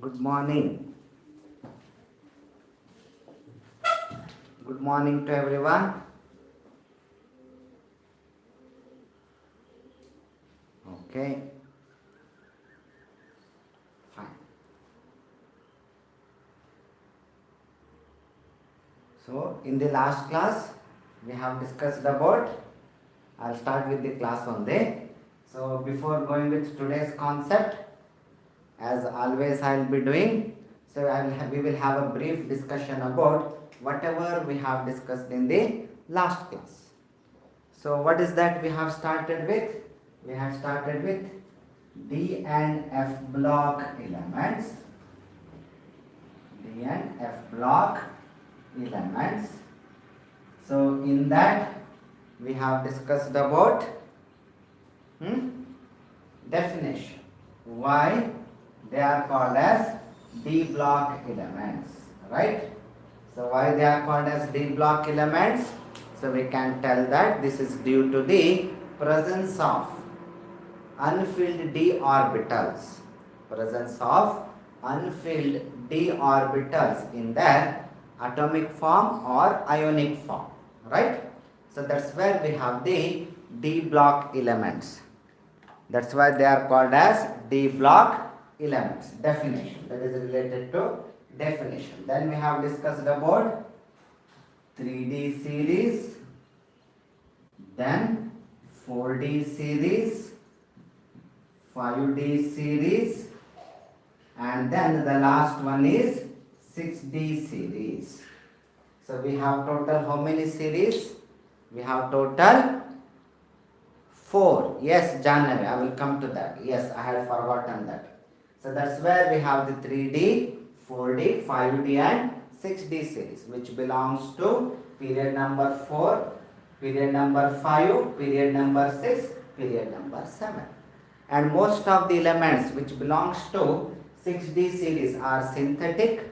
Good morning. Good morning to everyone. Okay, fine. So, in the last class, we have discussed about, I'll start with the class only. So, before going with today's concept, as always I will be doing, so we will have a brief discussion about whatever we have discussed in the last class. So, what is that we have started with? We have started with D and F block elements. D and F block elements. So in that we have discussed about definition. Why they are called as D block elements, right? So why they are called as D block elements? So we can tell that this is due to the presence of unfilled d orbitals. Presence of unfilled d orbitals in their atomic form or ionic form, right? So that's where we have the d block elements. That's why they are called as d block elements. Definition, that is related to definition. Then we have discussed about 3D series, then 4D series, 5D series, and then the last one is 6D series. So we have total how many series? We have total 4. Yes, Jannavi, I will come to that. Yes, I had forgotten that. So that's where we have the 3D, 4D, 5D and 6D series, which belongs to period number 4, period number 5, period number 6, period number 7. And most of the elements which belongs to 6D series are synthetic.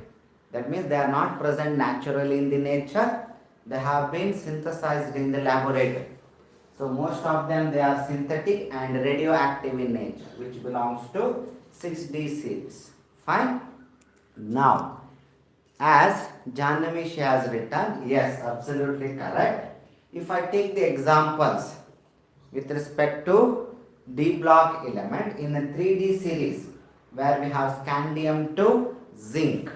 That means they are not present naturally in the nature. They have been synthesized in the laboratory. So most of them they are synthetic and radioactive in nature, which belongs to 6D series. Fine. Now, as Janami she has written, yes, absolutely correct. If I take the examples with respect to D block element in a 3D series where we have scandium to zinc,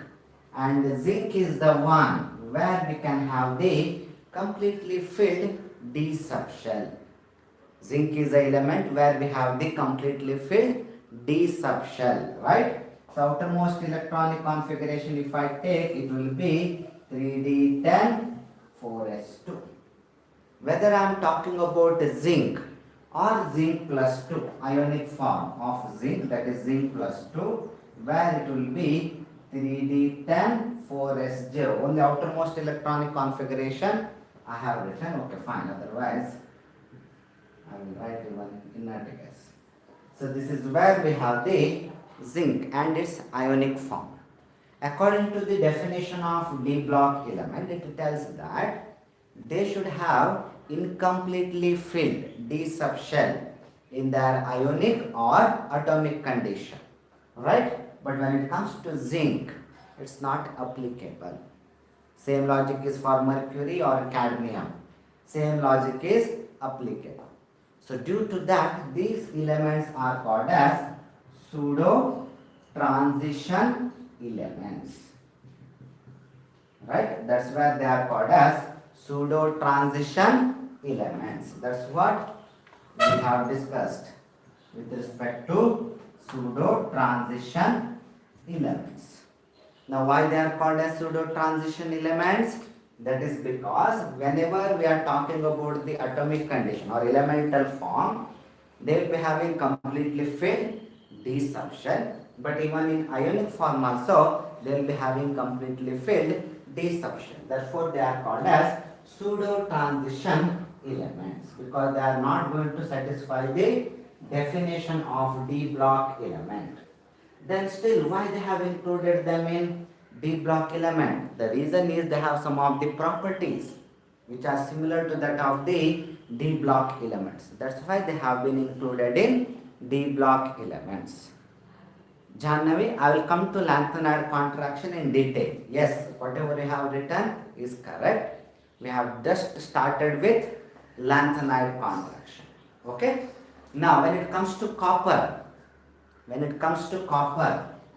and zinc is the one where we can have the completely filled D subshell. Zinc is the element where we have the completely filled D subshell, right? So outermost electronic configuration if I take, it will be 3D10 4s2. Whether I am talking about zinc or zinc plus 2, ionic form of zinc, that is zinc plus 2, where it will be 3D10 4sj. Only outermost electronic configuration I have written. Okay, fine. Otherwise, I will write even inert gas. So this is where we have the zinc and its ionic form. According to the definition of D block element, it tells that they should have incompletely filled D subshell in their ionic or atomic condition, right? But when it comes to zinc, it's not applicable. Same logic is for mercury or cadmium. Same logic is applicable. So due to that, these elements are called as pseudo transition elements, right? That's where they are called as pseudo transition elements. That's what we have discussed with respect to pseudo transition elements. Now why they are called as pseudo transition elements? That is because whenever we are talking about the atomic condition or elemental form, they will be having completely filled D subshell, but even in ionic form also they will be having completely filled D subshell. Therefore they are called as pseudo transition elements because they are not going to satisfy the definition of D block element. Then still why they have included them in D block element? The reason is they have some of the properties which are similar to that of the D block elements. That's why they have been included in D block elements. Jannavi, I will come to lanthanide contraction in detail. Yes, whatever you have written is correct. We have just started with lanthanide contraction. Okay. Now, when it comes to copper,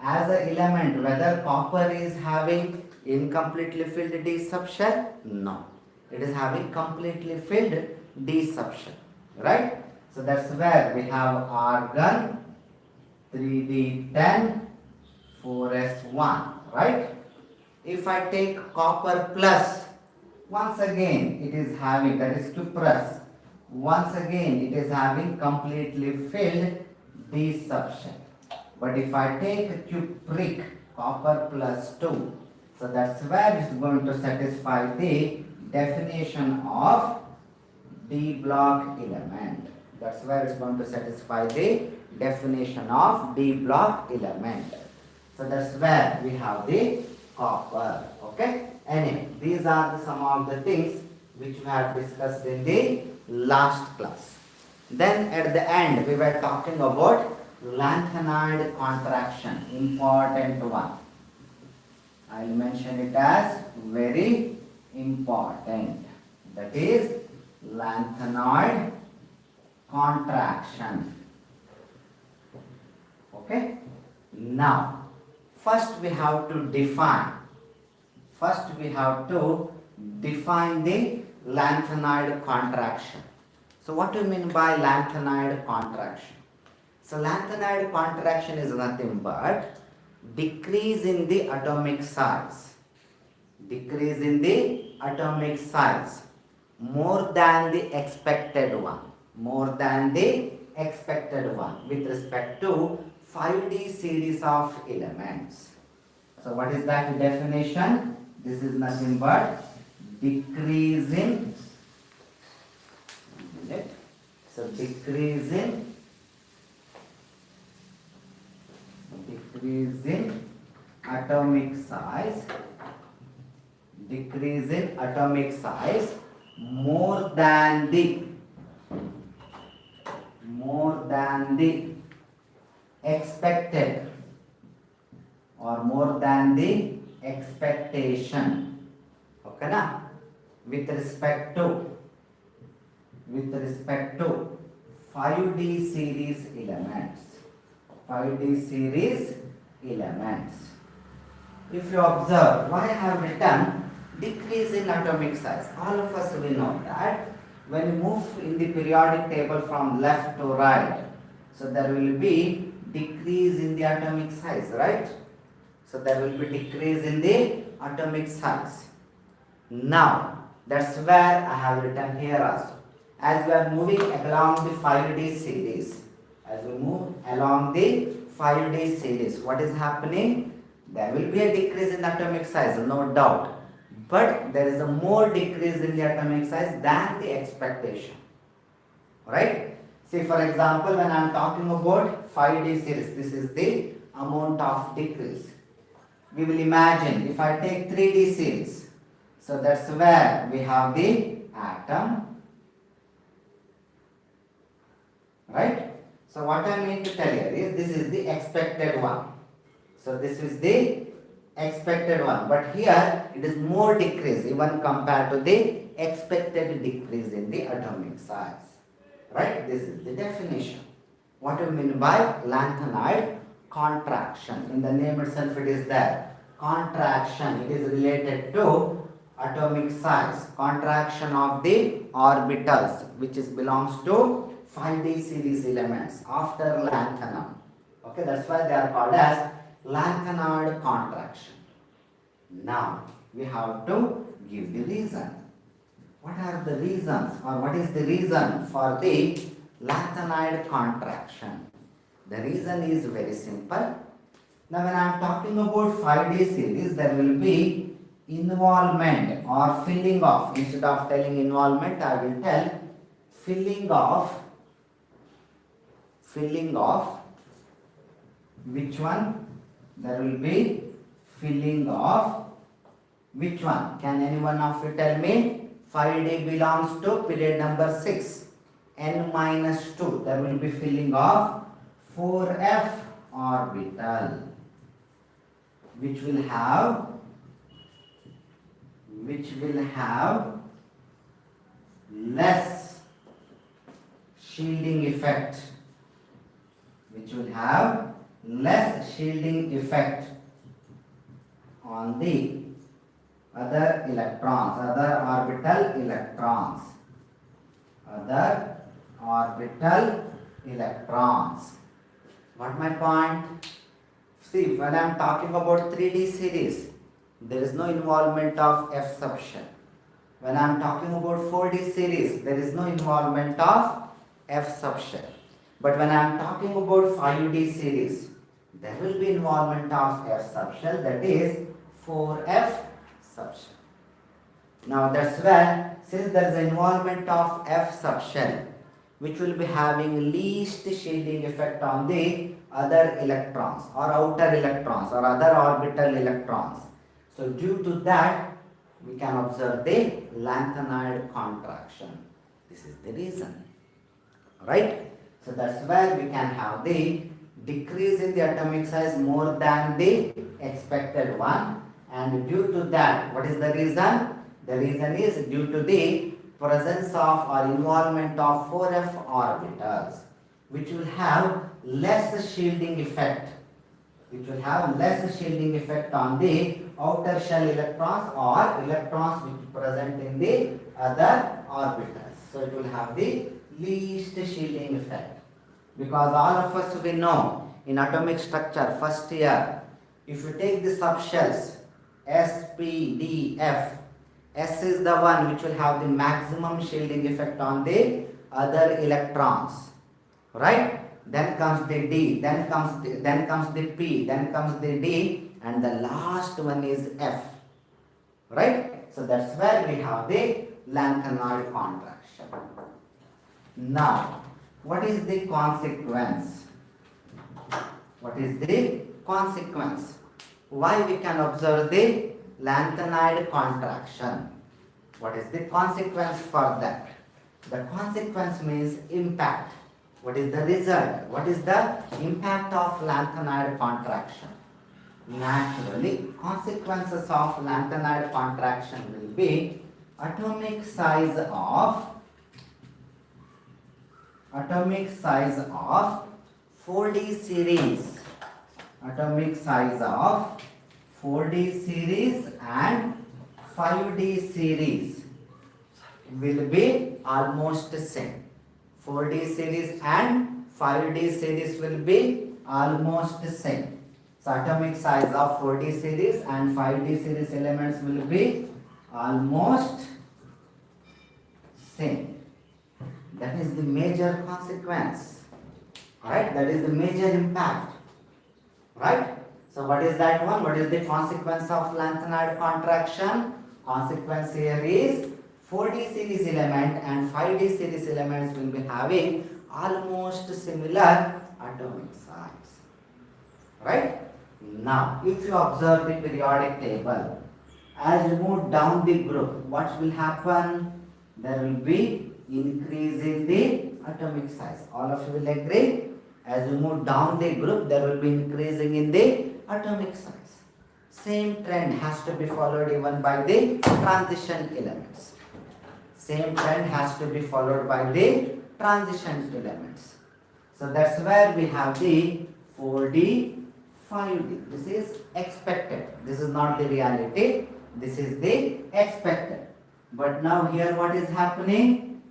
as an element, whether copper is having incompletely filled d subshell? No. It is having completely filled d subshell. Right? So that's where we have argon 3d10 4s1, right? If I take copper plus, once again it is having, that is cuprous, once again it is having completely filled d subshell. But if I take cupric, copper plus 2, so that's where it's going to satisfy the definition of d block element. That's where it's going to satisfy the definition of d block element. So that's where we have the copper. Okay. Anyway, these are some of the things which we have discussed in the last class. Then at the end we were talking about lanthanide contraction, important one. I will mention it as very important. That is lanthanide contraction. Okay. Now, first we have to define the lanthanide contraction. So what do you mean by lanthanide contraction? So lanthanide contraction is nothing but decrease in the atomic size. Decrease in the atomic size more than the expected one. More than the expected one with respect to 5D series of elements. So what is that definition? This is nothing but decreasing. So decreasing atomic size. Decreasing atomic size more than the expected or more than the expectation. Okay na? With respect to 5D series elements. 5D series elements. If you observe, why I have written decrease in atomic size? All of us will know that when you move in the periodic table from left to right, so there will be decrease in the atomic size, right? So there will be decrease in the atomic size. Now, that's where I have written here also. As we are moving along the 5D series, what is happening? There will be a decrease in the atomic size, no doubt. But there is a more decrease in the atomic size than the expectation. Right? See, for example, when I am talking about 5D series, this is the amount of decrease. We will imagine if I take 3D series, so that's where we have the atom. Right? So what I mean to tell here is this is the expected one. So this is the expected one. But here it is more decrease even compared to the expected decrease in the atomic size. Right? This is the definition. What do you mean by lanthanide contraction? In the name itself it is there. Contraction. It is related to atomic size. Contraction of the orbitals which belongs to 5D series elements after lanthanum. Okay, that's why they are called as lanthanide contraction. Now, we have to give the reason. What are the reasons or what is the reason for the lanthanide contraction? The reason is very simple. Now, when I am talking about 5D series, there will be involvement or filling of. Instead of telling involvement, I will tell filling of which one? There will be filling of which one? Can anyone of you tell me? 5D belongs to period number 6, n minus 2. There will be filling of 4F orbital, which will have less shielding effect, on the other electrons, other orbital electrons. What my point? See, when I am talking about 3D series, there is no involvement of F sub shell. When I am talking about 4D series, there is no involvement of F sub shell. But when I am talking about 5D series, there will be involvement of F sub shell, that is 4F sub shell. Now that's where, since there is involvement of F sub shell, which will be having least shielding effect on the other electrons or outer electrons or other orbital electrons. So due to that, we can observe the lanthanide contraction. This is the reason, right? So that's where we can have the decrease in the atomic size more than the expected one. And due to that, what is the reason? The reason is due to the presence of or involvement of 4f orbitals, which will have less shielding effect. On the outer shell electrons or electrons which present in the other orbitals. So it will have the least shielding effect. Because all of us we know in atomic structure first year, if you take the subshells S, P, D, F, S is the one which will have the maximum shielding effect on the other electrons, right? Then comes the D, then comes the P, then comes the D, and the last one is F, right? So that's where we have the lanthanide contraction. Now, what is the consequence? Why we can observe the lanthanide contraction? What is the consequence for that? The consequence means impact. What is the result? What is the impact of lanthanide contraction? Naturally, consequences of lanthanide contraction will be atomic size of 4D series. Atomic size of 4D series and 5D series will be almost the same. 4D series and 5D series will be almost the same. So atomic size of 4D series and 5D series elements will be almost same. That is the major consequence, right? That is the major impact, right? So what is that one? What is the consequence of lanthanide contraction? Consequence here is 4D series element and 5D series elements will be having almost similar atomic size, right? Now, if you observe the periodic table, as you move down the group, what will happen? There will be increase in the atomic size. All of you will agree? As you move down the group, there will be increasing in the atomic size. Same trend has to be followed even by the transition elements. So that's where we have the 4D, 5D. This is expected. This is not the reality. This is the expected. But now here what is happening?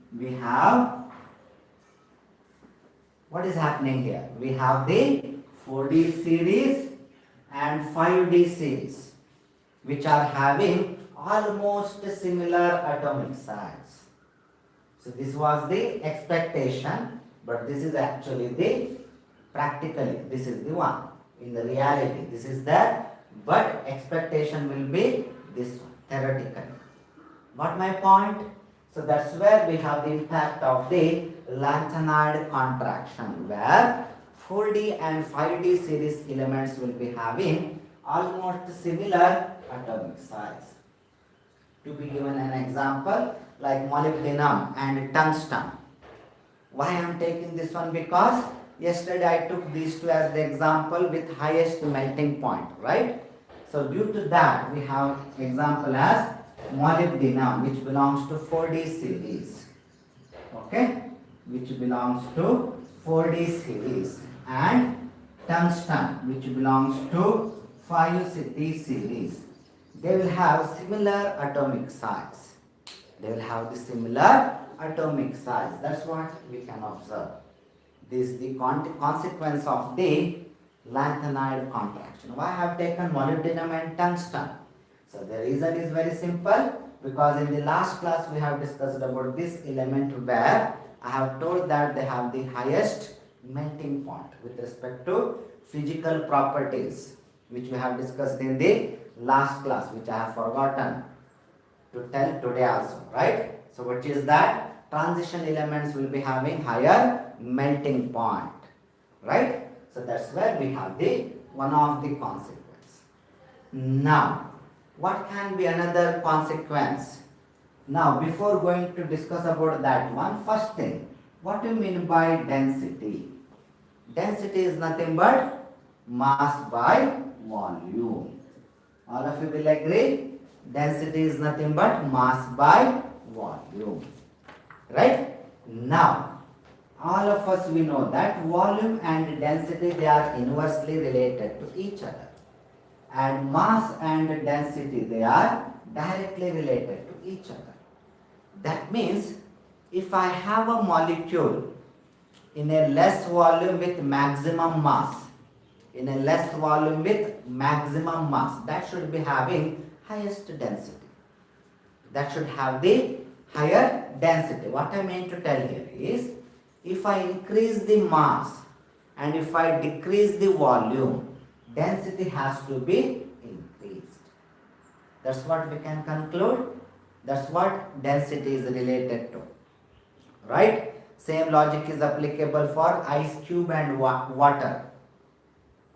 What is happening here? We have the 4D series and 5D series, which are having almost similar atomic size. So this was the expectation, but this is actually the practically, this is the one. In the reality, this is that, but expectation will be this one, theoretically. Got my point? So that's where we have the impact of the lanthanide contraction, where 4D and 5D series elements will be having almost similar atomic size. To be given an example, like molybdenum and tungsten. Why I am taking this one? Because yesterday I took these two as the example with highest melting point, right? So due to that, we have example as molybdenum, which belongs to 4D series, okay, which belongs to 4D series, and tungsten, which belongs to 5D series. They will have similar atomic size. They will have the similar atomic size. That's what we can observe. This is the consequence of the lanthanide contraction. Why I have taken molybdenum and tungsten? So the reason is very simple, because in the last class we have discussed about this element where I have told that they have the highest melting point with respect to physical properties, which we have discussed in the last class, which I have forgotten to tell today also, right? So what is that? Transition elements will be having higher melting point, right? So that's where we have the one of the consequence. Now, what can be another consequence? Now, before going to discuss about that one, first thing, what do you mean by density? Density is nothing but mass by volume. All of you will agree? Density is nothing but mass by volume. Right? Now, all of us we know that volume and density, they are inversely related to each other. And mass and density, they are directly related to each other. That means if I have a molecule in a less volume with maximum mass, in a less volume with maximum mass, that should be having highest density. That should have the higher density. What I mean to tell here is, if I increase the mass and if I decrease the volume, density has to be increased. That's what we can conclude. That's what density is related to. Right? Same logic is applicable for ice cube and water.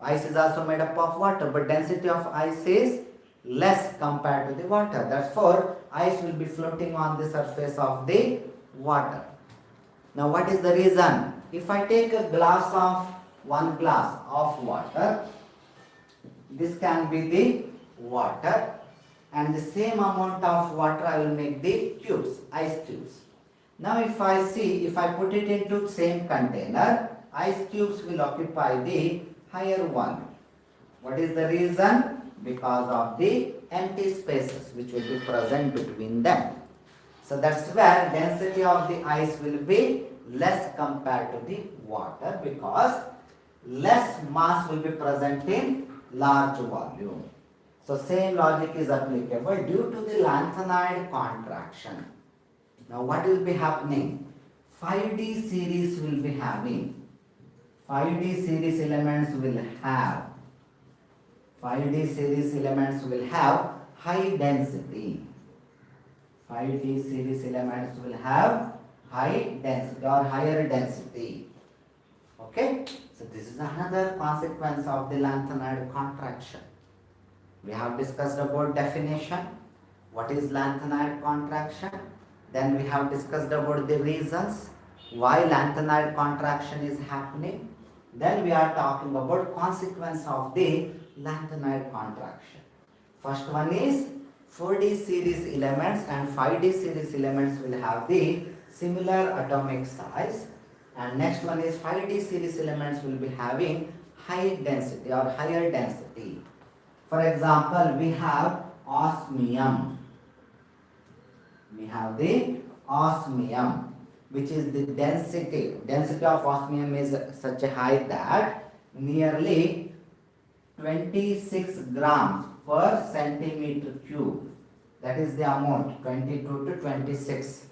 Ice is also made up of water, but density of ice is less compared to the water. Therefore, ice will be floating on the surface of the water. Now, what is the reason? If I take a glass of, one glass of water, this can be the water, and the same amount of water I will make the cubes, ice cubes. Now, if I put it into same container, ice cubes will occupy the higher volume. What is the reason? Because of the empty spaces which will be present between them. So that's where density of the ice will be less compared to the water, because less mass will be present in large volume. So same logic is applicable due to the lanthanide contraction. Now what will be happening? 5D series will be having, 5D series elements will have, 5D series elements will have high density. 5D series elements will have high density or higher density. Okay? So this is another consequence of the lanthanide contraction. We have discussed about definition. What is lanthanide contraction? Then we have discussed about the reasons why lanthanide contraction is happening. Then we are talking about consequence of the lanthanide contraction. First one is 4D series elements and 5D series elements will have the similar atomic size, and next one is 5D series elements will be having high density or higher density. For example, we have osmium. We have the osmium, which is the density of osmium is such a high that nearly 26 grams per centimeter cube. That is the amount, 22 to 26.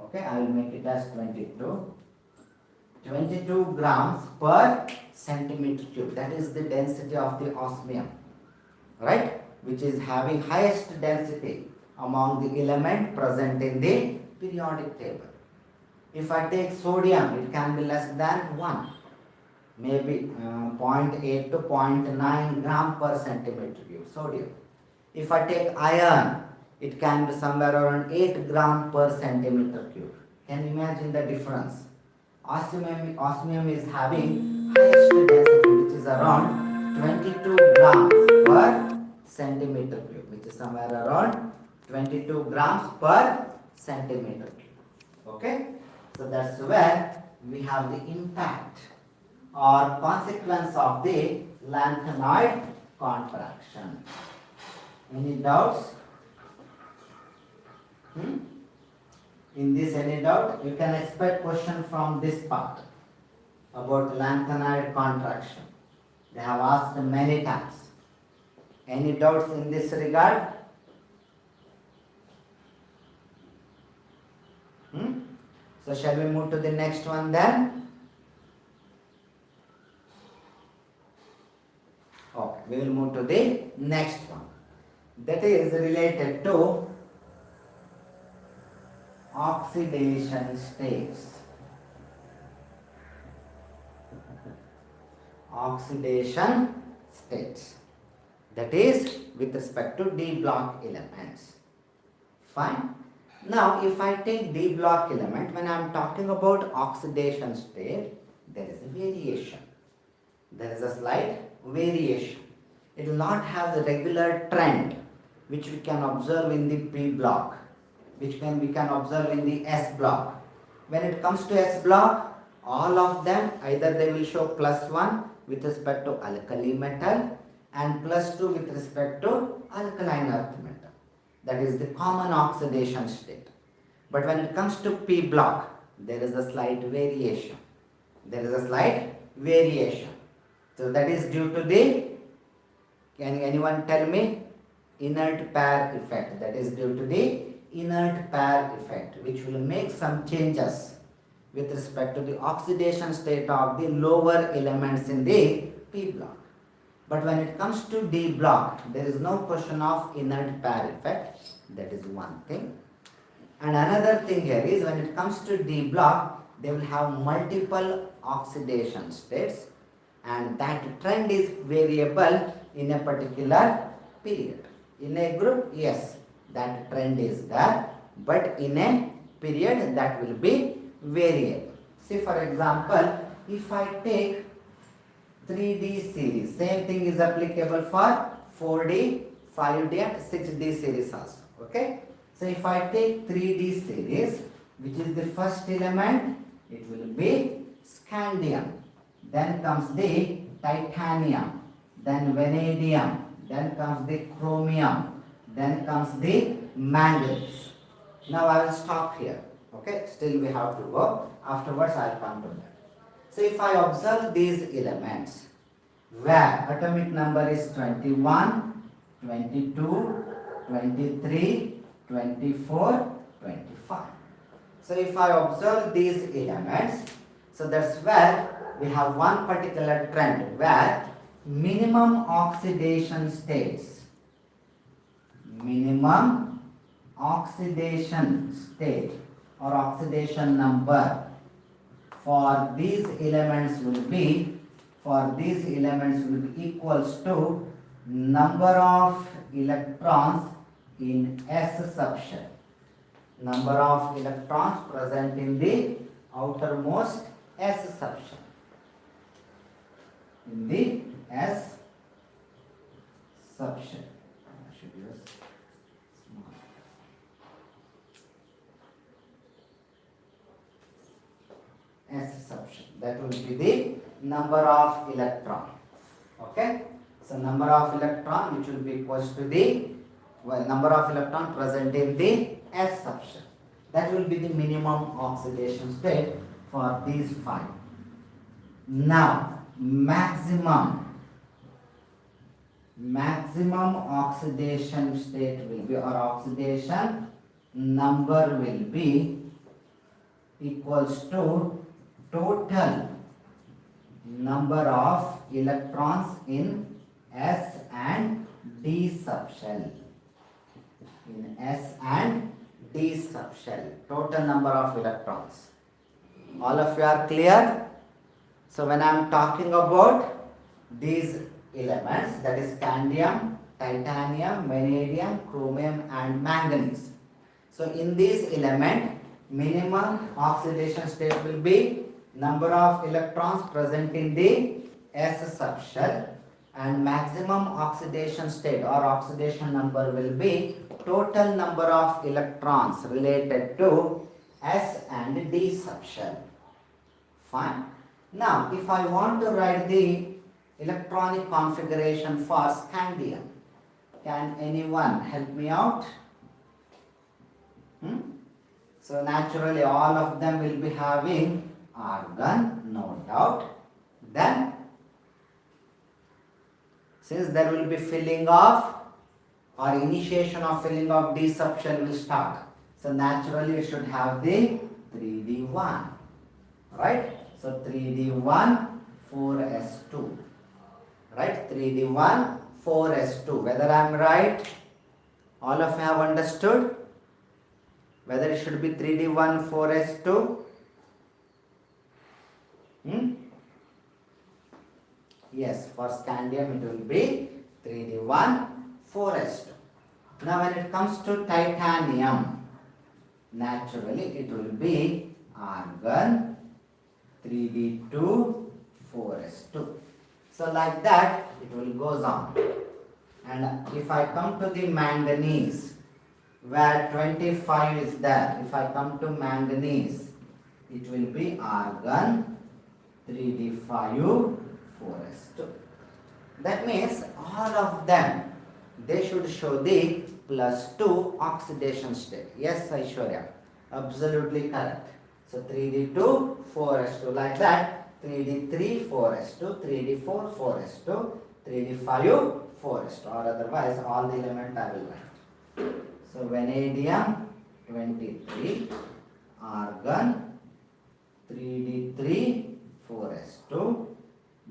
Okay, I will make it as 22. 22 grams per centimeter cube. That is the density of the osmium, right? Which is having highest density among the element present in the periodic table. If I take sodium, it can be less than 1. Maybe 0.8 to 0.9 gram per centimeter cube sodium. If I take iron, it can be somewhere around 8 gram per centimeter cube. Can you imagine the difference? Osmium is having highest density, which is around 22 grams per centimeter cube, which is somewhere around 22 grams per centimeter cube. Okay, so that's where we have the impact or consequence of the lanthanide contraction. Any doubts? In this, any doubt? You can expect question from this part about lanthanide contraction. They have asked many times. Any doubts in this regard? So shall we move to the next one then? Okay, we will move to the next one. That is related to oxidation states. Oxidation states. That is with respect to D block elements. Fine. Now, if I take D block element, when I am talking about oxidation state, there is a variation. There is a slight variation. It will not have the regular trend which we can observe in the P block, which we can observe in the S block. When it comes to S block, all of them either they will show +1 with respect to alkali metal and +2 with respect to alkaline earth metal. That is the common oxidation state. But when it comes to P block, there is a slight variation. There is a slight variation. So that is due to the, can anyone tell me? Inert pair effect. That is due to the inert pair effect, which will make some changes with respect to the oxidation state of the lower elements in the P block. But when it comes to D block, there is no question of inert pair effect. That is one thing. And another thing here is when it comes to D block, they will have multiple oxidation states, and that trend is variable in a particular period. In a group, yes, that trend is there, but in a period that will be variable. See, for example, if I take 3D series, same thing is applicable for 4D, 5D and 6D series also. Okay, so if I take 3D series, which is the first element, it will be scandium, then comes the titanium, then vanadium, then comes the chromium, then comes the manganese. Now I will stop here. Okay, still we have to go. Afterwards I will come to that. So if I observe these elements where atomic number is 21, 22, 23, 24, 25. So if I observe these elements, so that's where we have one particular trend where minimum oxidation states, minimum oxidation state or oxidation number for these elements will be equals to number of electrons in S subshell. Number of electrons present in the outermost S subshell. In the S subshell. I should use small. S subshell. That will be the number of electron. Okay. So number of electron which will be equals to the number of electron present in the S subshell. That will be the minimum oxidation state for these 5. Now maximum oxidation state will be, or oxidation number will be equals to total number of electrons in S and D subshell. In S and D subshell, total number of electrons. All of you are clear? So when I am talking about these elements, that is scandium, titanium, vanadium, chromium and manganese. So in this element, minimum oxidation state will be number of electrons present in the S subshell, and maximum oxidation state or oxidation number will be total number of electrons related to S and D subshell. Fine. Now, if I want to write the electronic configuration for scandium, can anyone help me out? So naturally all of them will be having argon, no doubt. Then since there will be filling of or initiation of filling of D subshell will start. So naturally it should have the 3D1. Right? So 3D1, 4S2. Right? 3D1, 4S2. Whether I am right? All of you have understood? Whether it should be 3D1, 4S2? Yes, for scandium it will be 3D1, 4S2. Now when it comes to titanium, naturally it will be argon, 3D2, 4S2. So like that it will goes on. And if I come to the manganese, where 25 is there, if I come to manganese, it will be argon, 3D5, 4S2. That means all of them, they should show the +2 oxidation state. Yes, Aishwarya, absolutely correct. So 3D2, 4S2, like that, 3D3, 4S2, 3D4, 4S2, 3D5, 4S2, or otherwise all the elements I will write. So vanadium 23, argon 3D3, 4S2,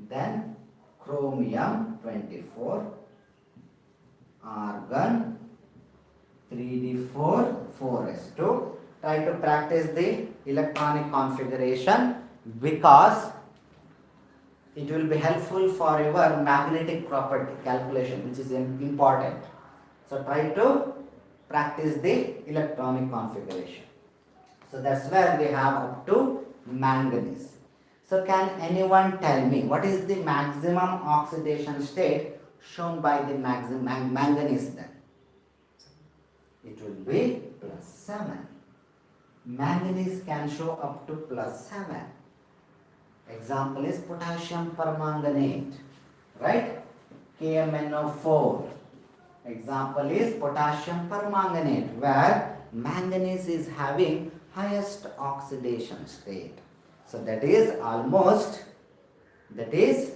then chromium 24, argon 3D4, 4S2. Try to practice the electronic configuration because it will be helpful for your magnetic property calculation, which is important. So try to practice the electronic configuration. So that's where we have up to manganese. So can anyone tell me what is the maximum oxidation state shown by the manganese then? It will be +7. Manganese can show up to +7. Example is potassium permanganate, right? KMnO4. Example is potassium permanganate, where manganese is having highest oxidation state. So that is almost, that is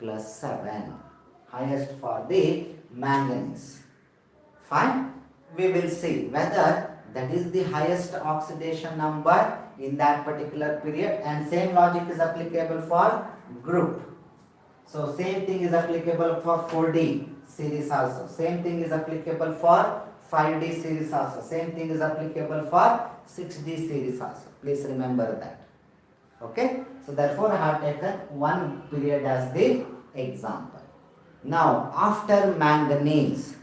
+7, highest for the manganese. Fine. We will see whether that is the highest oxidation number in that particular period, and same logic is applicable for group. So same thing is applicable for 4D series also. Same thing is applicable for 5D series also. Same thing is applicable for 6D series also. Please remember that. Okay. So therefore I have taken one period as the example. Now after manganese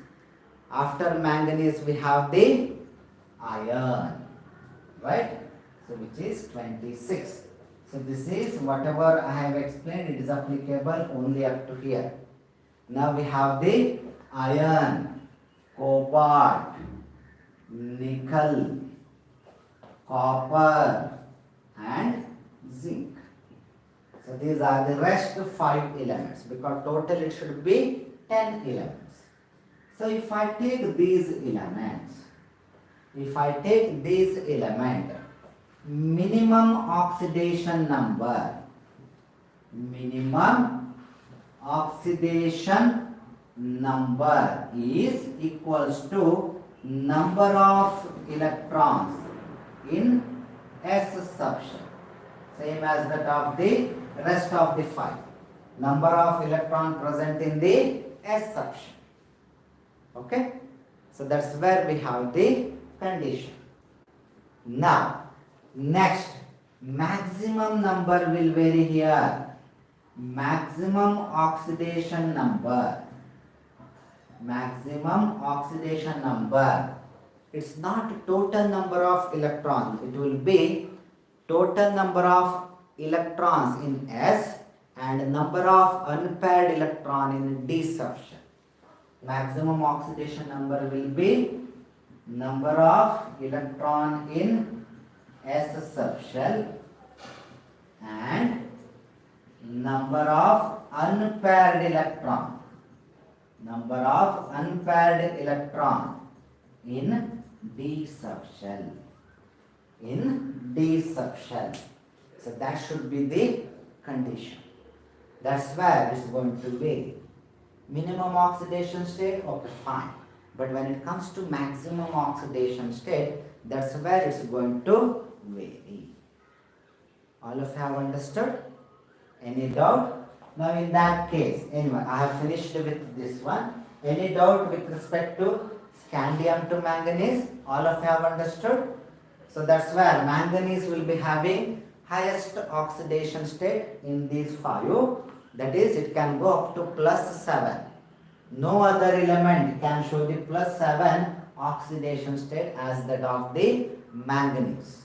we have the iron, right? So which is 26. So this is whatever I have explained, it is applicable only up to here. Now we have the iron, cobalt, nickel, copper and zinc. So these are the rest 5 elements, because total it should be 10 elements. So if I take these elements, minimum oxidation number is equals to number of electrons in S subshell, same as that of the rest of the 5. Number of electrons present in the S subshell. Okay, so that's where we have the condition. Now next, maximum number will vary here. Maximum oxidation number. It's not total number of electrons. It will be total number of electrons in S and number of unpaired electron in D subshell. Maximum oxidation number will be number of electron in S subshell and number of unpaired electron. Number of unpaired electron in D subshell. In D subshell. So that should be the condition. That's where it's going to vary. Minimum oxidation state, okay, fine. But when it comes to maximum oxidation state, that's where it's going to vary. All of you have understood? Any doubt? Now in that case, anyway, I have finished with this one. Any doubt with respect to scandium to manganese? All of you have understood? So that's where manganese will be having highest oxidation state in these 5. That is, it can go up to +7. No other element can show the +7 oxidation state as that of the manganese.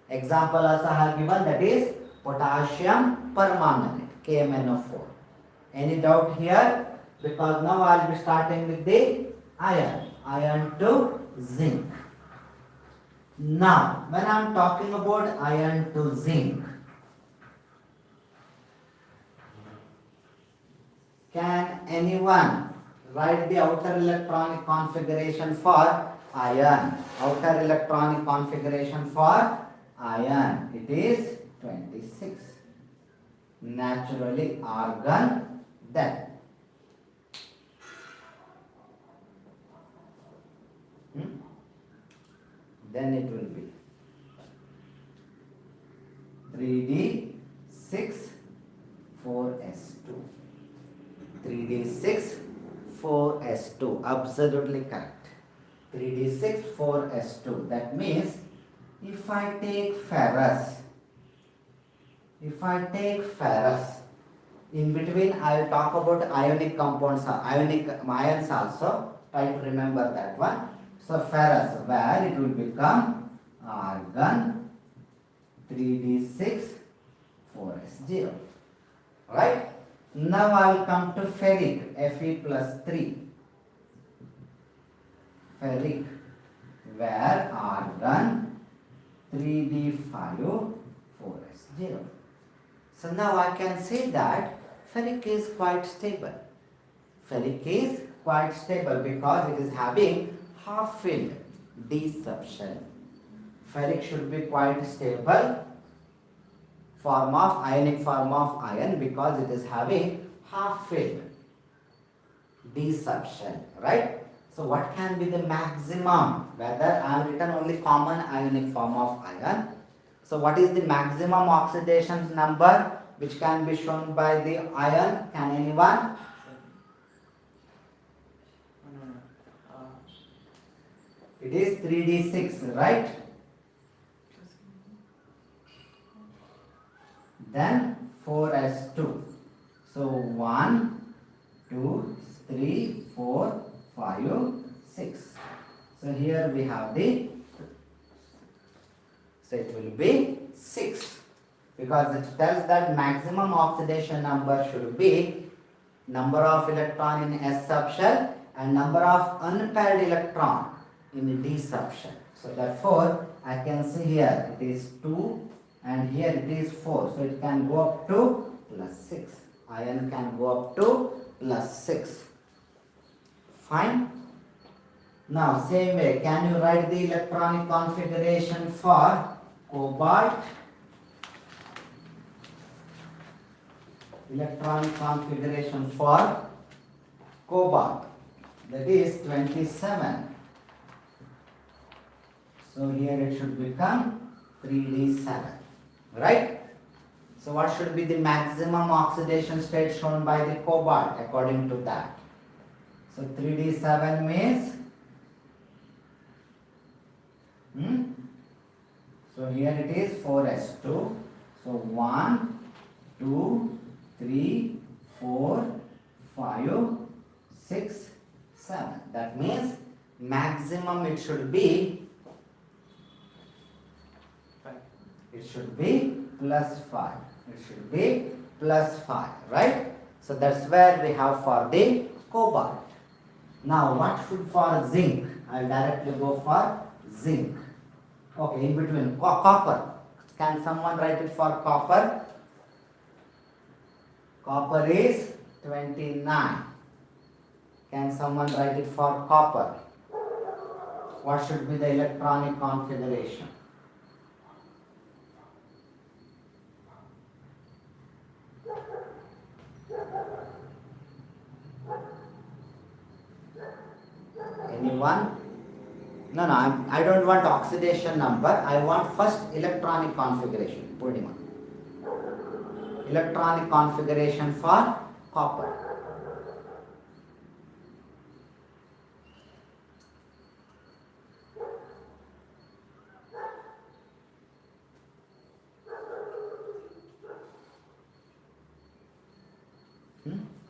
Example also I have given, that is potassium permanganate, KMnO4. Any doubt here? Because now I will be starting with the iron. Iron to zinc. Now, when I am talking about iron to zinc, can anyone write the outer electronic configuration for iron? Outer electronic configuration for iron, it is 26. Naturally argon, then it will be 3d6 4s2. 3d6 4s2, absolutely correct. 3d6 4s2. That means if I take ferrous, in between I will talk about ionic compounds, ionic ions also. Try to remember that one. So ferrous, where it will become argon 3d6 4s0. Right? Now I will come to ferric, Fe+3. Ferric, where argon 3d5 4s0. So now I can say that ferric is quite stable. Ferric is quite stable because it is having half-filled D subshell. Ferric should be quite stable form of ionic form of iron because it is having half-filled D subshell, right? So what can be the maximum? Whether I have written only common ionic form of iron. So what is the maximum oxidation number which can be shown by the iron? Can anyone? It is 3d6, right? Then 4s2. So 1, 2, 3, 4, 5, 6. So here we have the, so it will be 6 because it tells that maximum oxidation number should be number of electron in S subshell and number of unpaired electron in D subshell. So therefore I can see here it is 2 and here it is 4. So it can go up to +6. Iron can go up to +6. Fine. Now same way, can you write the electronic configuration for cobalt? Electronic configuration for cobalt, that is 27. So here it should become 3d7, right? So what should be the maximum oxidation state shown by the cobalt according to that? So 3d7 means, so here it is 4s2. So 1, 2, 3, 4, 5, 6, 7. That means maximum it should be +5. It should be plus 5, right? So that's where we have for the cobalt. Now what should for zinc? I'll directly go for zinc. Okay, in between copper. Can someone write it for copper? Copper is 29. Can someone write it for copper? What should be the electronic configuration? Anyone? No, I don't want oxidation number. I want first electronic configuration. Purnima. Electronic configuration for copper.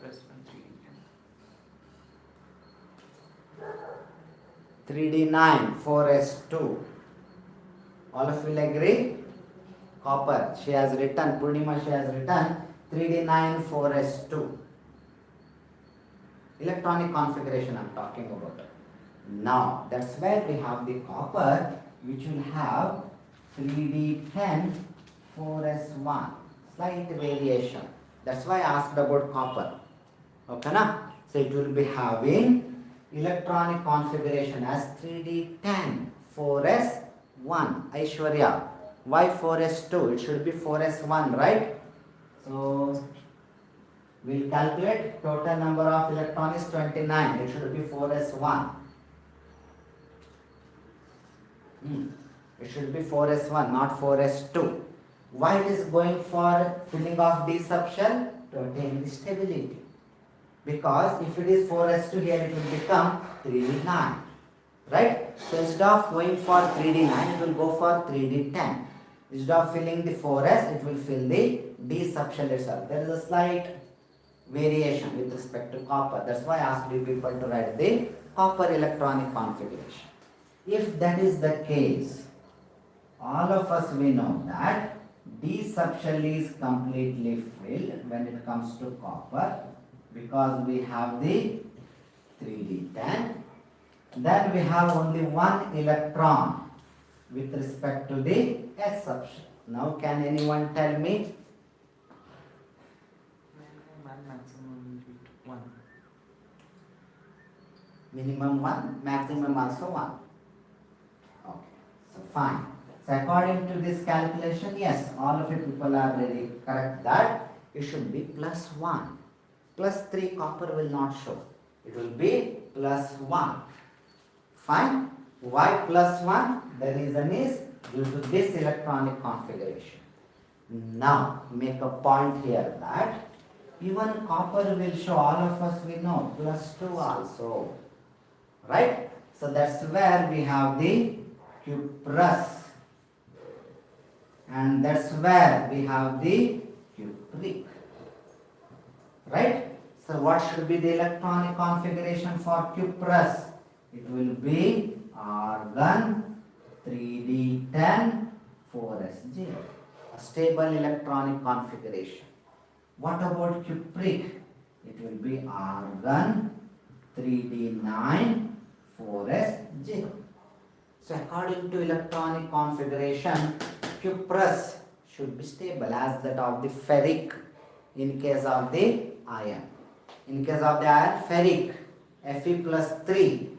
Plus 3D9 4s2. All of you will agree? Copper. She has written, Purnima, she has written 3D9 4s2. Electronic configuration I am talking about. Now, that's where we have the copper, which will have 3D10 4s1. Slight variation. That's why I asked about copper. Okay, na? So it will be having electronic configuration as 3D10 4s1. Aishwarya, why 4s2? It should be 4s1, right? So we'll calculate total number of electrons is 29. It should be 4s1. It should be 4s1, not 4s2. Why it is going for filling of d subshell? To attain the stability. Because if it is 4s2 here, it will become 3d9. Right? So instead of going for 3d9, it will go for 3d10. Instead of filling the 4s, it will fill the d subshell itself. There is a slight variation with respect to copper. That's why I asked you people to write the copper electronic configuration. If that is the case, all of us we know that d subshell is completely filled when it comes to copper, because we have the 3d10. Then we have only one electron with respect to the s subshell. Now can anyone tell me? maximum 1. Minimum 1, maximum also 1. Okay, so fine. So according to this calculation, yes, all of you people are ready. Correct that. It should be plus 1. Plus 3 copper will not show. It will be plus 1. Fine. Why plus 1? The reason is due to this electronic configuration. Now make a point here that even copper will show, all of us we know, plus 2 also. Right? So that's where we have the cuprous. And that's where we have the cupric. Right? So what should be the electronic configuration for cuprous? It will be argon 3d10 4s0. A stable electronic configuration. What about cupric? It will be argon 3d9 4s0. So according to electronic configuration, cuprous should be stable as that of the ferric in case of the iron. In case of the iron, ferric Fe plus 3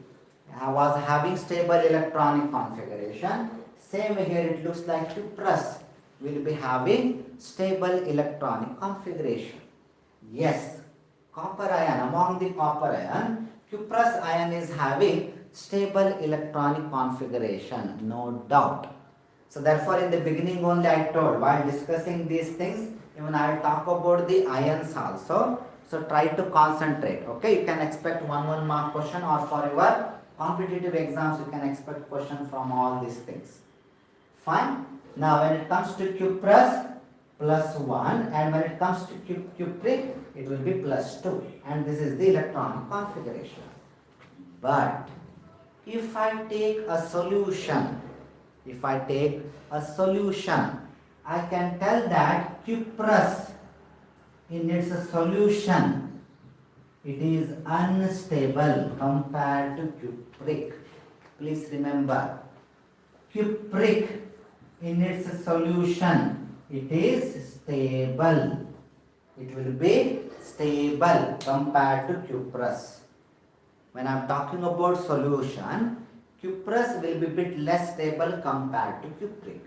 was having stable electronic configuration. Same here, it looks like cuprous will be having stable electronic configuration. Yes, copper ion, among the copper ion, cuprous ion is having stable electronic configuration, no doubt. So therefore in the beginning only I told, while discussing these things, even I will talk about the ions also. So try to concentrate. Okay, you can expect 1 mark question, or for your competitive exams you can expect question from all these things. Fine. Now when it comes to cuprous, plus 1, and when it comes to cupric, it will be plus 2, and this is the electronic configuration. But if I take a solution I can tell that cuprous in its solution, it is unstable compared to cupric. Please remember, cupric in its solution, it is stable. It will be stable compared to cuprous. When I am talking about solution, cuprous will be bit less stable compared to cupric.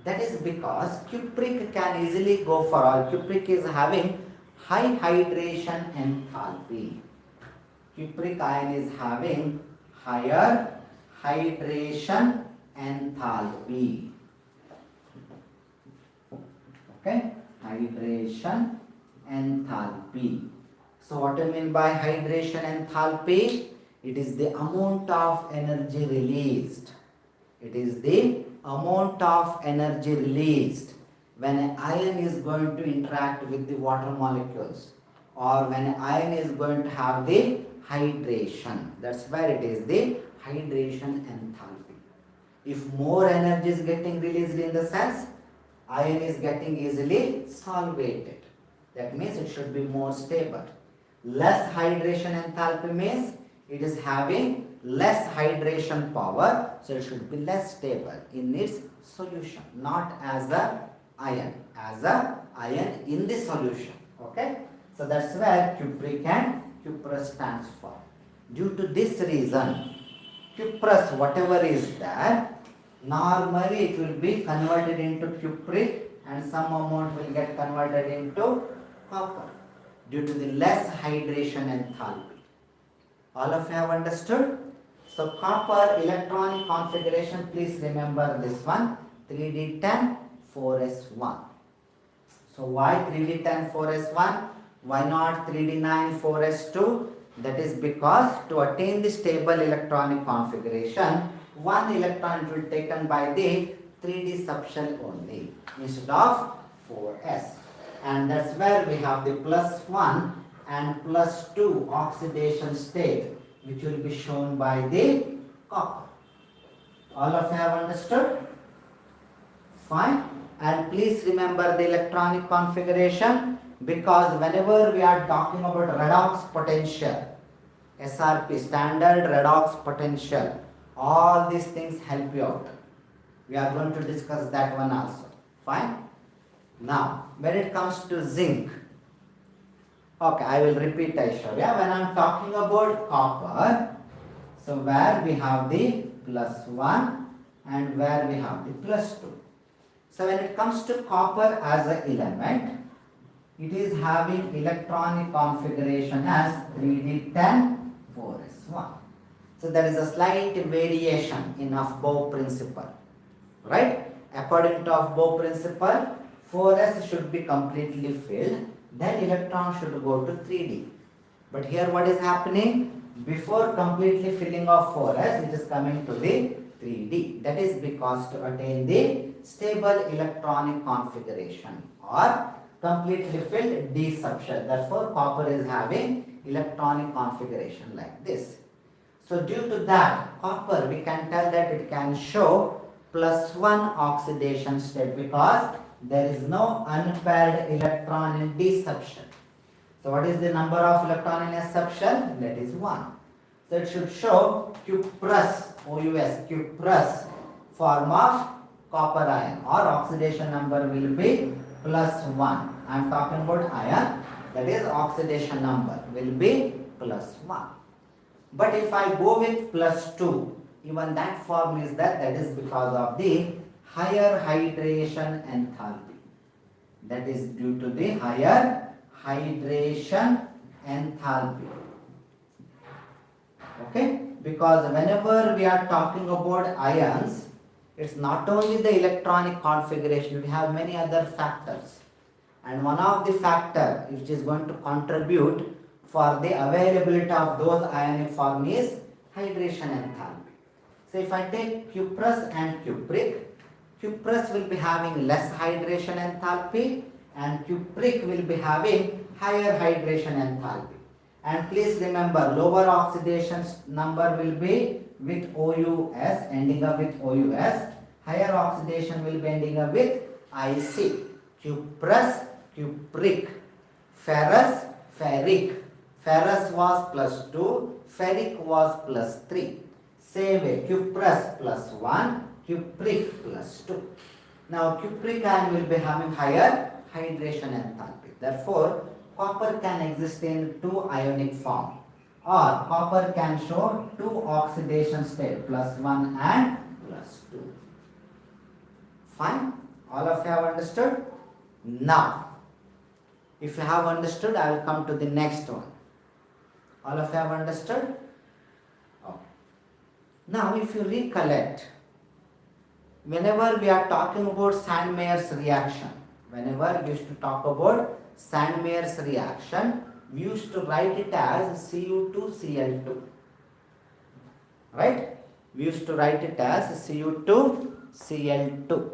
That is because cupric can easily go for all. Cupric is having high hydration enthalpy. Cupric ion is having higher hydration enthalpy. Okay, hydration enthalpy. So what do you mean by hydration enthalpy? It is the amount of energy released. It is the amount of energy released when an ion is going to interact with the water molecules, or when an ion is going to have the hydration. That's where it is the hydration enthalpy. If more energy is getting released in the cells, ion is getting easily solvated. That means it should be more stable. Less hydration enthalpy means it is having less hydration power, so it should be less stable in its solution, not as a ion, as a ion in the solution. Okay, so that's where cupric and cuprous stands for. Due to this reason, cuprous, whatever is there, normally it will be converted into cupric and some amount will get converted into copper due to the less hydration enthalpy. All of you have understood? So copper electronic configuration, please remember this one, 3D10 4s1. So why 3D10 4s1? Why not 3D9 4s2? That is because to attain the stable electronic configuration, one electron will be taken by the 3D subshell only instead of 4s. And that's where we have the +1 and +2 oxidation state, which will be shown by the copper. All of you have understood? Fine. And please remember the electronic configuration, because whenever we are talking about redox potential, SRP, standard redox potential, all these things help you out. We are going to discuss that one also. Fine. Now, when it comes to zinc, okay, I will repeat Aishwarya. When I am talking about copper, so where we have the +1 and where we have the +2. So when it comes to copper as an element, it is having electronic configuration as 3D10 4s1. So there is a slight variation in Aufbau principle, right? According to Aufbau principle, 4s should be completely filled, then electron should go to 3D. But here what is happening? Before completely filling of 4s, it is coming to the 3D. That is because to attain the stable electronic configuration or completely filled D subshell. Therefore, copper is having electronic configuration like this. So due to that, copper, we can tell that it can show +1 oxidation state because there is no unpaired electron in D subshell. So what is the number of electron in S subshell? That is 1. So it should show cuprous, OUS, cuprous form of copper ion, or oxidation number will be +1. I am talking about ion, that is oxidation number will be +1. But if I go with +2, even that form is that is because of the higher hydration enthalpy. That is due to the higher hydration enthalpy. Okay? Because whenever we are talking about ions, it's not only the electronic configuration, we have many other factors. And one of the factor which is going to contribute for the availability of those ionic form is hydration enthalpy. So if I take cuprous and cupric, cuprous will be having less hydration enthalpy and cupric will be having higher hydration enthalpy. And please remember, lower oxidation number will be with OUS, ending up with OUS. Higher oxidation will be ending up with IC, cuprous, cupric, ferrous, ferric. Ferrous was plus 2, ferric was plus 3. Same way, cuprous plus 1, cupric plus 2. Now, cupric ion will be having higher hydration enthalpy. Therefore, copper can exist in two ionic form, or copper can show two oxidation state, plus 1 and plus 2. Fine? All of you have understood? Now, if you have understood, I will come to the next one. All of you have understood? Okay. Now, if you recollect, whenever we are talking about Sandmeyer's reaction, whenever we used to talk about Sandmeyer's reaction, we used to write it as Cu2Cl2. Right? We used to write it as Cu2Cl2.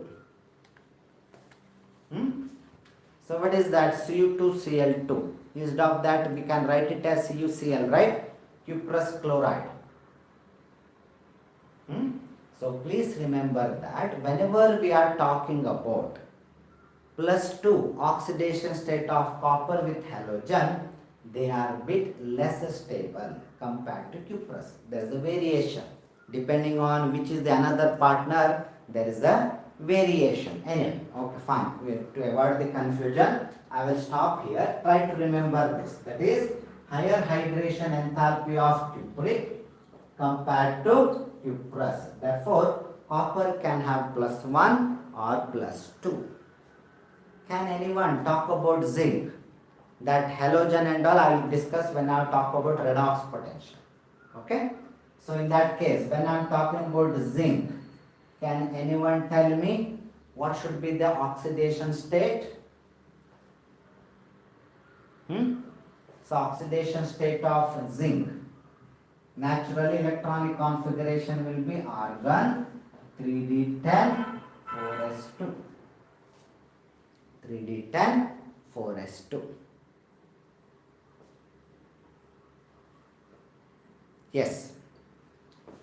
So what is that Cu2Cl2? Instead of that, we can write it as CuCl, right? Cuprous chloride. So please remember that whenever we are talking about plus 2 oxidation state of copper with halogen, they are a bit less stable compared to cuprous. There is a variation. Depending on which is the another partner, there is a variation. Anyway, okay, fine. To avoid the confusion, I will stop here. Try to remember this. That is higher hydration enthalpy of cupric compared to cuprous. Therefore, copper can have plus 1 or plus 2. Can anyone talk about zinc? That halogen and all I will discuss when I talk about redox potential. Okay? So in that case, when I am talking about zinc, can anyone tell me what should be the oxidation state? So oxidation state of zinc. Naturally, electronic configuration will be argon 3d10 4s2. 3d10 4s2. Yes,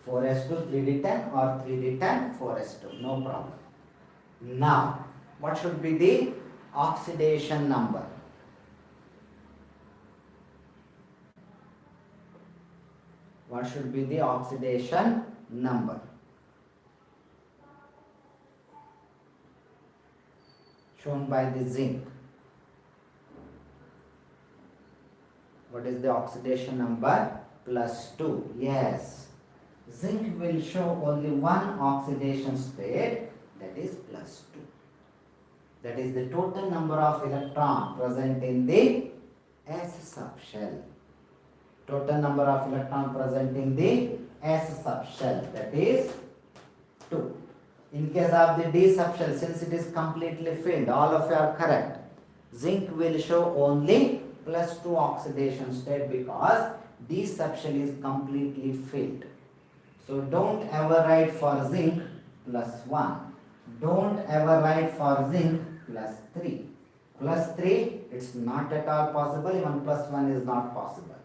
4s2 3d10 or 3d10 4s2, no problem. Now, what should be the oxidation number? What should be the oxidation number? Shown by the zinc. What is the oxidation number? Plus 2. Yes. Zinc will show only one oxidation state, that is plus 2. That is the total number of electrons present in the S subshell. Total number of electrons present in the S subshell, that is 2. In case of the D subshell, since it is completely filled, all of you are correct. Zinc will show only plus 2 oxidation state because D subshell is completely filled. So don't ever write for zinc plus 1. Don't ever write for zinc plus 3. Plus 3, it's not at all possible. Even plus 1 is not possible.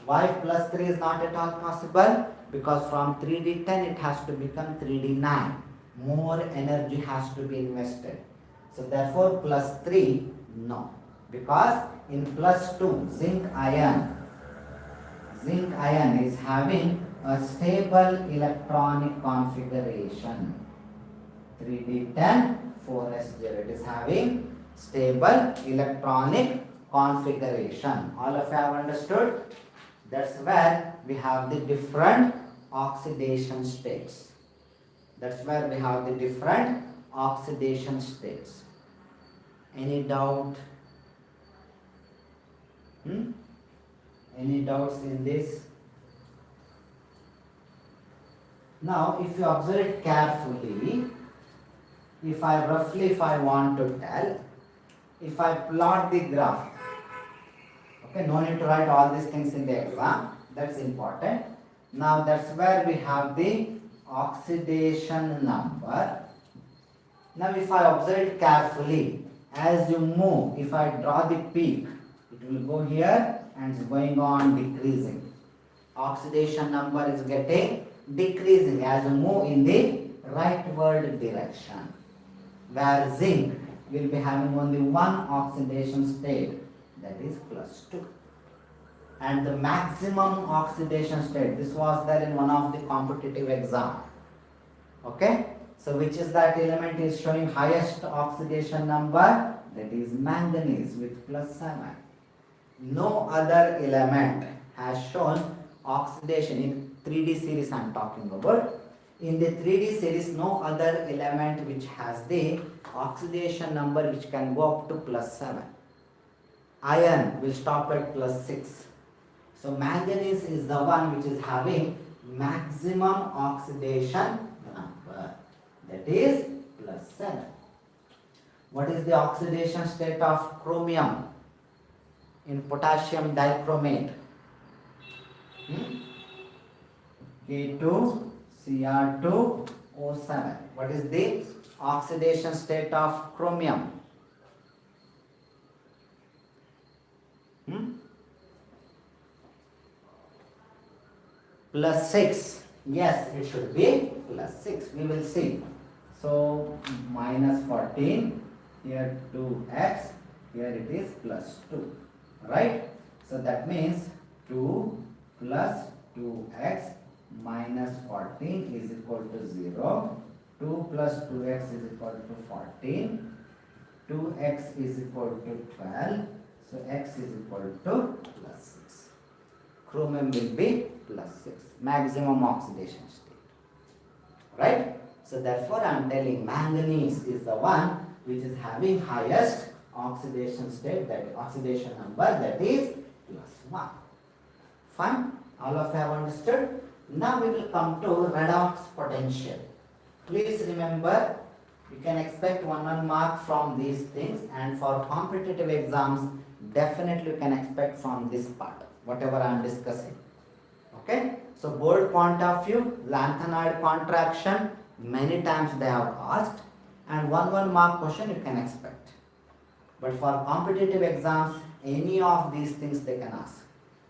Why plus 3 is not at all possible? Because from 3d10 it has to become 3d9. More energy has to be invested. So therefore plus 3, no. Because in plus 2, zinc ion is having a stable electronic configuration. 3d10 4s0. It is having stable electronic configuration. All of you have understood? That's where we have the different oxidation states. That's where we have the different oxidation states. Any doubt? Any doubts in this? Now, if you observe it carefully, if I want to tell, if I plot the graph, okay, no need to write all these things in the exam, that's important. Now, that's where we have the oxidation number. Now, if I observe it carefully, as you move, if I draw the peak, it will go here and it's going on decreasing. Oxidation number is getting decreasing as you move in the rightward direction. Where zinc we will be having only one oxidation state, that is +2. And the maximum oxidation state, this was there in one of the competitive exam. Okay, so which is that element is showing highest oxidation number, that is manganese with +7. No other element has shown oxidation in 3D series. I am talking about. In the 3D series, no other element which has the oxidation number which can go up to +7. Iron will stop at +6. So manganese is the one which is having maximum oxidation number, that is +7. What is the oxidation state of chromium in potassium dichromate? K2Cr2O7. What is the oxidation state of chromium? +6. Yes, it should be +6. We will see. So -14. Here 2x. Here it is +2. Right? So that means 2 plus 2x minus 14 is equal to 0. 2 plus 2x is equal to 14. 2x is equal to 12. So x is equal to +6. Chromium will be +6. Maximum oxidation state. Right? So therefore I am telling manganese is the one which is having highest oxidation state, that oxidation number, that is +1. Fine? All of you have understood? Now we will come to redox potential. Please remember, you can expect 1 mark from these things, and for competitive exams definitely you can expect from this part, whatever I am discussing. Okay? So board point of view, Lanthanide contraction, many times they have asked, and 1 mark question you can expect. But for competitive exams, any of these things they can ask.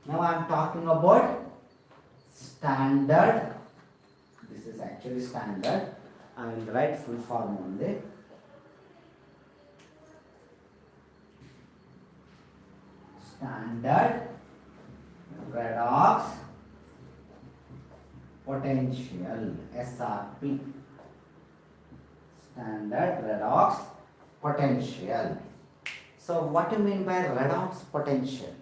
Now I am talking about standard. This is actually standard. I will write full form only. Standard redox potential, SRP. Standard redox potential. So what do you mean by redox potential?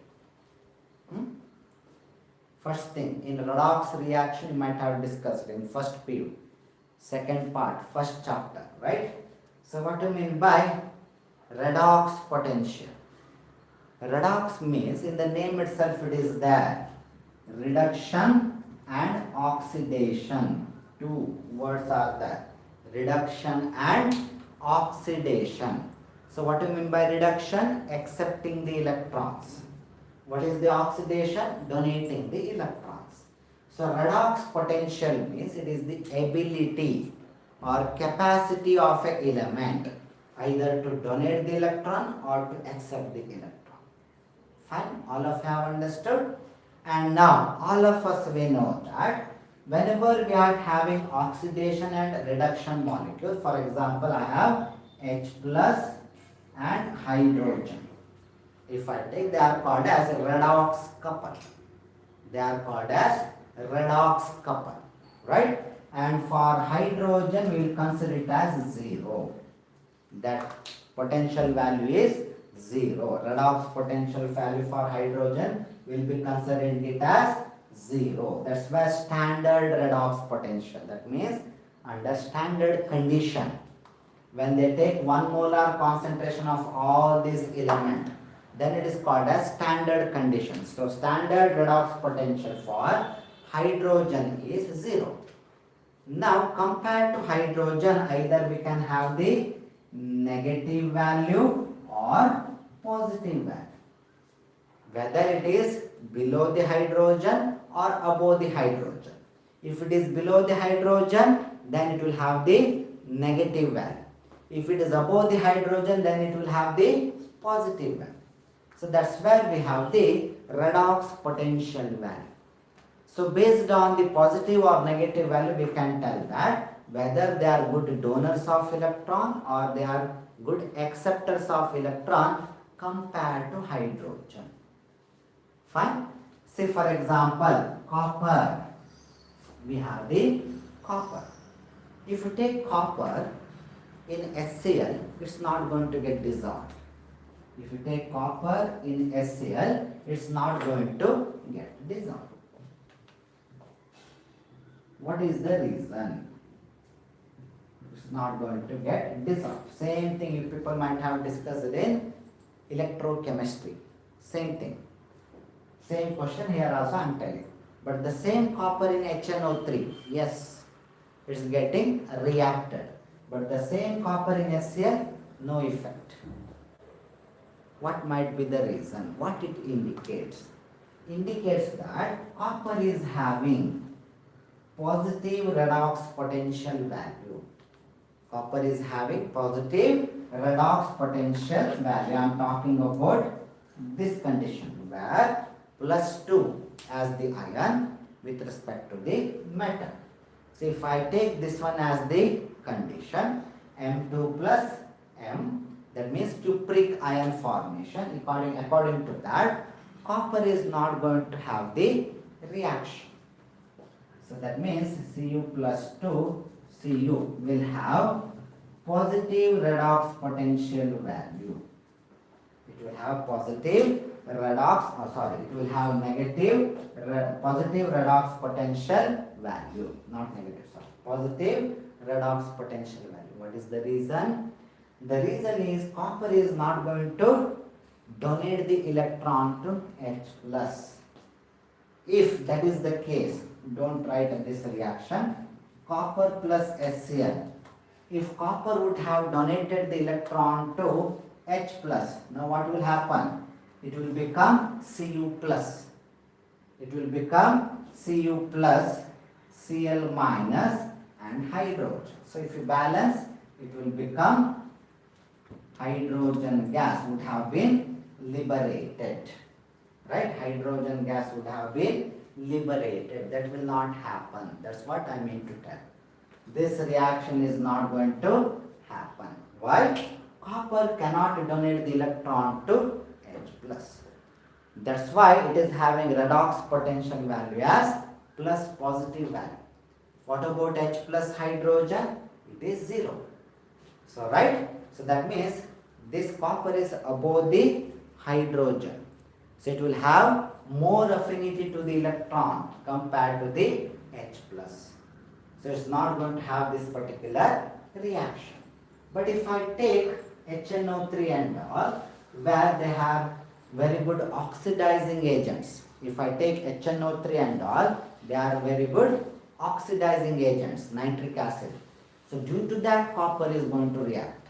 First thing, in redox reaction you might have discussed in first PU, second part, first chapter, right? So what do you mean by redox potential? Redox means, in the name itself it is there, reduction and oxidation. Two words are there, reduction and oxidation. So what do you mean by reduction? Accepting the electrons. What is the oxidation? Donating the electrons. So redox potential means it is the ability or capacity of an element either to donate the electron or to accept the electron. Fine, all of you have understood? And now all of us we know that whenever we are having oxidation and reduction molecule, for example I have H plus and hydrogen. If I take, they are called as redox couple. They are called as redox couple, right? And for hydrogen we will consider it as 0. That potential value is 0. Redox potential value for hydrogen will be considering it as 0. That's why standard redox potential. That means under standard condition, when they take 1 molar concentration of all these elements, then it is called as standard condition. So standard redox potential for hydrogen is 0. Now compared to hydrogen, either we can have the negative value or positive value. Whether it is below the hydrogen or above the hydrogen. If it is below the hydrogen, then it will have the negative value. If it is above the hydrogen, then it will have the positive value. So that's where we have the redox potential value. So based on the positive or negative value, we can tell that whether they are good donors of electron or they are good acceptors of electron compared to hydrogen. Fine. Say for example, copper. We have the copper. If you take copper in HCl, it's not going to get dissolved. If you take copper in HCl, it's not going to get dissolved. What is the reason? It's not going to get dissolved. Same thing you people might have discussed in electrochemistry. Same thing. Same question here also I am telling. But the same copper in HNO3, yes, it's getting reacted. But the same copper in HCl, no effect. What might be the reason? What it indicates? Indicates that copper is having positive redox potential value. Copper is having positive redox potential value. I am talking about this condition where +2 as the ion with respect to the metal. So if I take this one as the condition, M2 plus M, that means cupric ion formation. According to that, copper is not going to have the reaction. So that means Cu plus 2, Cu will have positive redox potential value. It will have positive redox, it will have positive redox potential value, not negative, positive redox potential value. What is the reason? The reason is copper is not going to donate the electron to H plus. If that is the case, don't write this reaction. Copper plus HCl. If copper would have donated the electron to H plus, now what will happen? It will become Cu plus. It will become Cu plus, Cl minus and hydrogen. So if you balance, it will become hydrogen gas would have been liberated. Right? Hydrogen gas would have been liberated. That will not happen. That's what I mean to tell. This reaction is not going to happen. Why? Copper cannot donate the electron to H plus. That's why it is having redox potential value as plus positive value. What about H plus hydrogen? It is 0. So right? So that means this copper is above the hydrogen. So it will have more affinity to the electron compared to the H plus. So it's not going to have this particular reaction. But if I take HNO3 and all, where they have very good oxidizing agents. If I take HNO3 and all, they are very good oxidizing agents, nitric acid. So due to that, copper is going to react.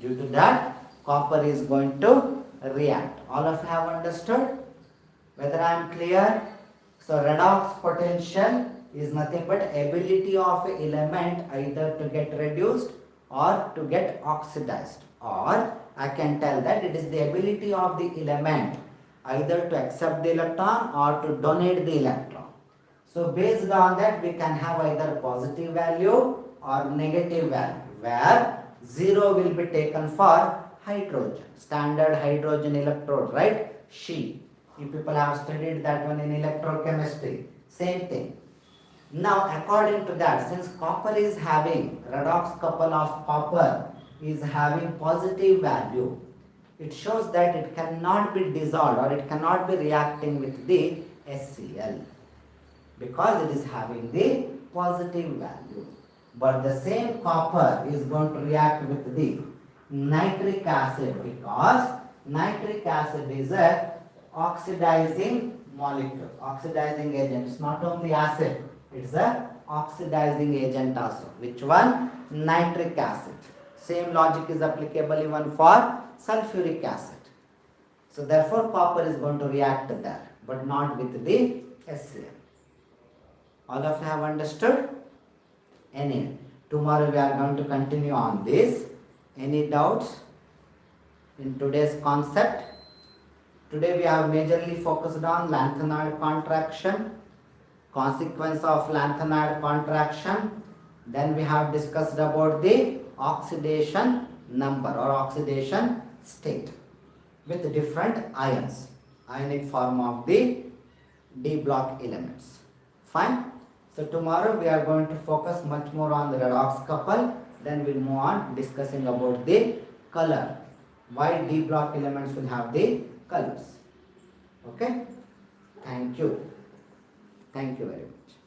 Due to that, copper is going to react. All of you have understood? Whether I am clear? So redox potential is nothing but ability of an element either to get reduced or to get oxidized, or I can tell that it is the ability of the element either to accept the electron or to donate the electron. So based on that, we can have either positive value or negative value, where 0 will be taken for hydrogen, standard hydrogen electrode, right? She. You people have studied that one in electrochemistry. Same thing. Now according to that, since copper is having, redox couple of copper is having positive value, it shows that it cannot be dissolved or it cannot be reacting with the HCl because it is having the positive value. But the same copper is going to react with the nitric acid because nitric acid is a oxidizing molecule, oxidizing agent. It's not only acid, it's a oxidizing agent also. Which one? Nitric acid. Same logic is applicable even for sulfuric acid. So therefore copper is going to react there, but not with the HCl. All of you have understood? Any? Tomorrow we are going to continue on this. Any doubts in today's concept? Today we have majorly focused on lanthanide contraction, consequence of lanthanide contraction. Then we have discussed about the oxidation number or oxidation state with different ions, ionic form of the D block elements. Fine. So tomorrow we are going to focus much more on the redox couple. Then we'll move on discussing about the color. Why D block elements will have the colors. Okay. Thank you. Thank you very much.